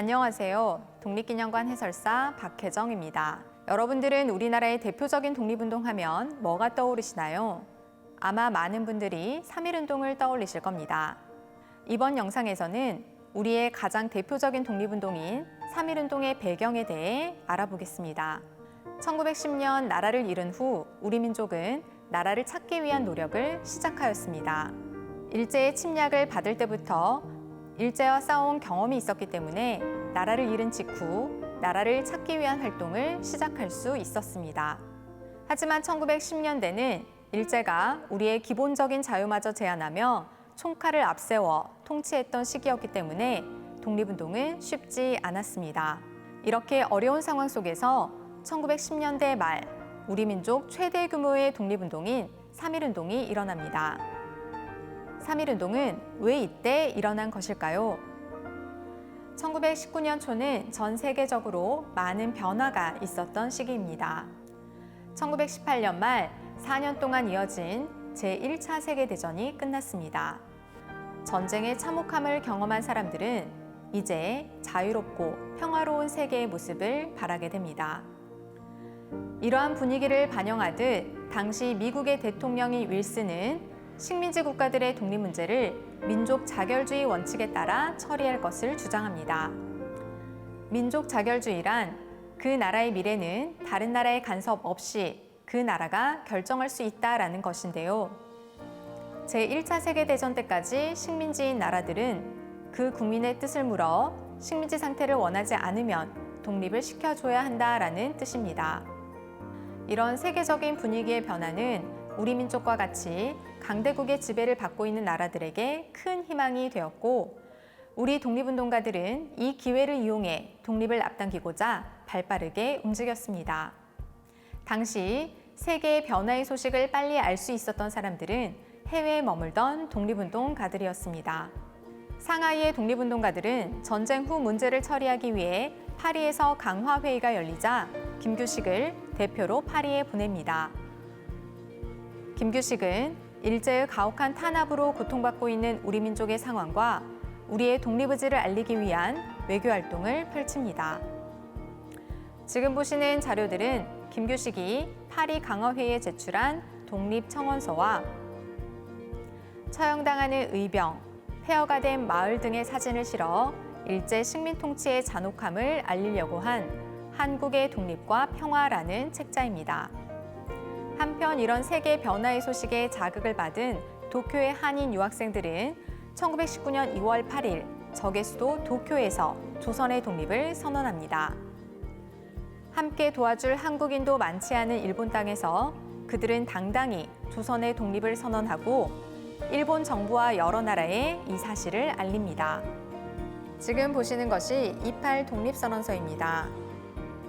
안녕하세요. 독립기념관 해설사 박혜정입니다. 여러분들은 우리나라의 대표적인 독립운동하면 뭐가 떠오르시나요? 아마 많은 분들이 3.1운동을 떠올리실 겁니다. 이번 영상에서는 우리의 가장 대표적인 독립운동인 3.1운동의 배경에 대해 알아보겠습니다. 1910년 나라를 잃은 후 우리 민족은 나라를 찾기 위한 노력을 시작하였습니다. 일제의 침략을 받을 때부터 일제와 싸워온 경험이 있었기 때문에 나라를 잃은 직후 나라를 찾기 위한 활동을 시작할 수 있었습니다. 하지만 1910년대는 일제가 우리의 기본적인 자유마저 제한하며 총칼을 앞세워 통치했던 시기였기 때문에 독립운동은 쉽지 않았습니다. 이렇게 어려운 상황 속에서 1910년대 말 우리 민족 최대 규모의 독립운동인 3.1운동이 일어납니다. 3.1운동은 왜 이때 일어난 것일까요? 1919년 초는 전 세계적으로 많은 변화가 있었던 시기입니다. 1918년 말 4년 동안 이어진 제1차 세계대전이 끝났습니다. 전쟁의 참혹함을 경험한 사람들은 이제 자유롭고 평화로운 세계의 모습을 바라게 됩니다. 이러한 분위기를 반영하듯 당시 미국의 대통령인 윌슨은 식민지 국가들의 독립 문제를 민족 자결주의 원칙에 따라 처리할 것을 주장합니다. 민족 자결주의란 그 나라의 미래는 다른 나라의 간섭 없이 그 나라가 결정할 수 있다라는 것인데요. 제1차 세계대전 때까지 식민지인 나라들은 그 국민의 뜻을 물어 식민지 상태를 원하지 않으면 독립을 시켜줘야 한다라는 뜻입니다. 이런 세계적인 분위기의 변화는 우리 민족과 같이 강대국의 지배를 받고 있는 나라들에게 큰 희망이 되었고, 우리 독립운동가들은 이 기회를 이용해 독립을 앞당기고자 발빠르게 움직였습니다. 당시 세계의 변화의 소식을 빨리 알 수 있었던 사람들은 해외에 머물던 독립운동가들이었습니다. 상하이의 독립운동가들은 전쟁 후 문제를 처리하기 위해 파리에서 강화회의가 열리자 김규식을 대표로 파리에 보냅니다. 김규식은 일제의 가혹한 탄압으로 고통받고 있는 우리 민족의 상황과 우리의 독립의지를 알리기 위한 외교활동을 펼칩니다. 지금 보시는 자료들은 김규식이 파리 강화회의에 제출한 독립청원서와 처형당하는 의병, 폐허가 된 마을 등의 사진을 실어 일제 식민 통치의 잔혹함을 알리려고 한 한국의 독립과 평화라는 책자입니다. 한편 이런 세계 변화의 소식에 자극을 받은 도쿄의 한인 유학생들은 1919년 2월 8일 적의 수도 도쿄에서 조선의 독립을 선언합니다. 함께 도와줄 한국인도 많지 않은 일본 땅에서 그들은 당당히 조선의 독립을 선언하고 일본 정부와 여러 나라에 이 사실을 알립니다. 지금 보시는 것이 28 독립선언서입니다.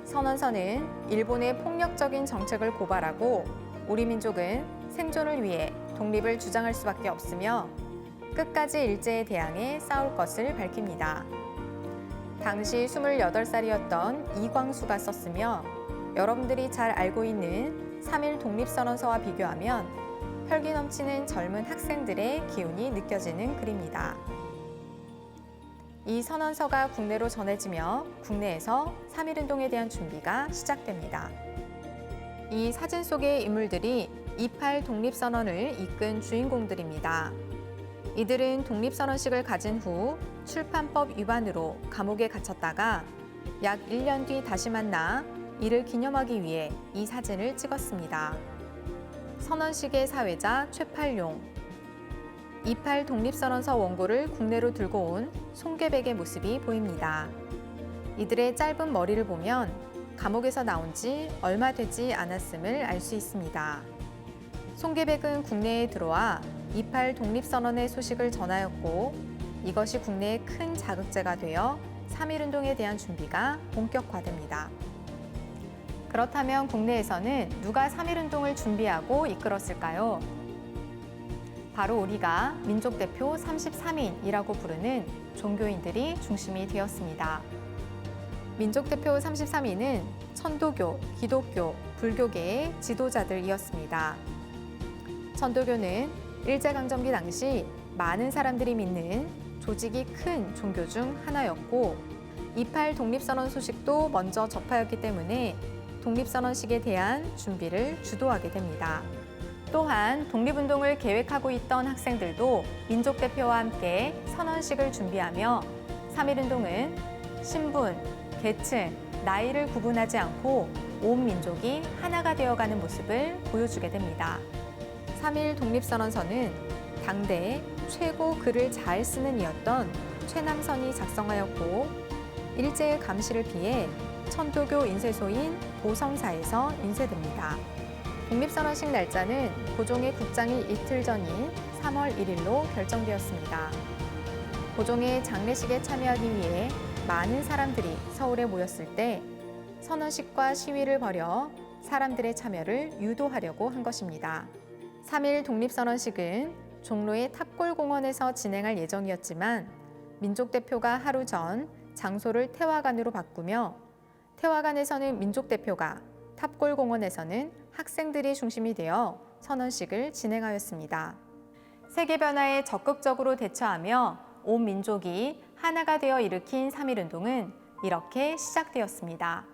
선언서는 일본의 폭력적인 정책을 고발하고 우리 민족은 생존을 위해 독립을 주장할 수밖에 없으며 끝까지 일제에 대항해 싸울 것을 밝힙니다. 당시 28살이었던 이광수가 썼으며 여러분들이 잘 알고 있는 3.1 독립선언서와 비교하면 혈기 넘치는 젊은 학생들의 기운이 느껴지는 글입니다. 이 선언서가 국내로 전해지며 국내에서 3.1운동에 대한 준비가 시작됩니다. 이 사진 속의 인물들이 28 독립선언을 이끈 주인공들입니다. 이들은 독립선언식을 가진 후 출판법 위반으로 감옥에 갇혔다가 약 1년 뒤 다시 만나 이를 기념하기 위해 이 사진을 찍었습니다. 선언식의 사회자 최팔용, 28 독립선언서 원고를 국내로 들고 온 송계백의 모습이 보입니다. 이들의 짧은 머리를 보면 감옥에서 나온 지 얼마 되지 않았음을 알 수 있습니다. 송계백은 국내에 들어와 28 독립선언의 소식을 전하였고 이것이 국내에 큰 자극제가 되어 3.1운동에 대한 준비가 본격화됩니다. 그렇다면 국내에서는 누가 3.1운동을 준비하고 이끌었을까요? 바로 우리가 민족대표 33인이라고 부르는 종교인들이 중심이 되었습니다. 민족대표 33인은 천도교, 기독교, 불교계의 지도자들이었습니다. 천도교는 일제강점기 당시 많은 사람들이 믿는 조직이 큰 종교 중 하나였고 28 독립선언 소식도 먼저 접하였기 때문에 독립선언식에 대한 준비를 주도하게 됩니다. 또한 독립운동을 계획하고 있던 학생들도 민족대표와 함께 선언식을 준비하며 3.1운동은 신분, 계층, 나이를 구분하지 않고 온 민족이 하나가 되어가는 모습을 보여주게 됩니다. 3.1 독립선언서는 당대 최고 글을 잘 쓰는 이였던 최남선이 작성하였고 일제의 감시를 피해 천도교 인쇄소인 보성사에서 인쇄됩니다. 독립선언식 날짜는 고종의 국장이 이틀 전인 3월 1일로 결정되었습니다. 고종의 장례식에 참여하기 위해 많은 사람들이 서울에 모였을 때 선언식과 시위를 벌여 사람들의 참여를 유도하려고 한 것입니다. 3.1 독립선언식은 종로의 탑골공원에서 진행할 예정이었지만 민족대표가 하루 전 장소를 태화관으로 바꾸며 태화관에서는 민족대표가, 탑골공원에서는 학생들이 중심이 되어 선언식을 진행하였습니다. 세계 변화에 적극적으로 대처하며 온 민족이 하나가 되어 일으킨 3.1운동은 이렇게 시작되었습니다.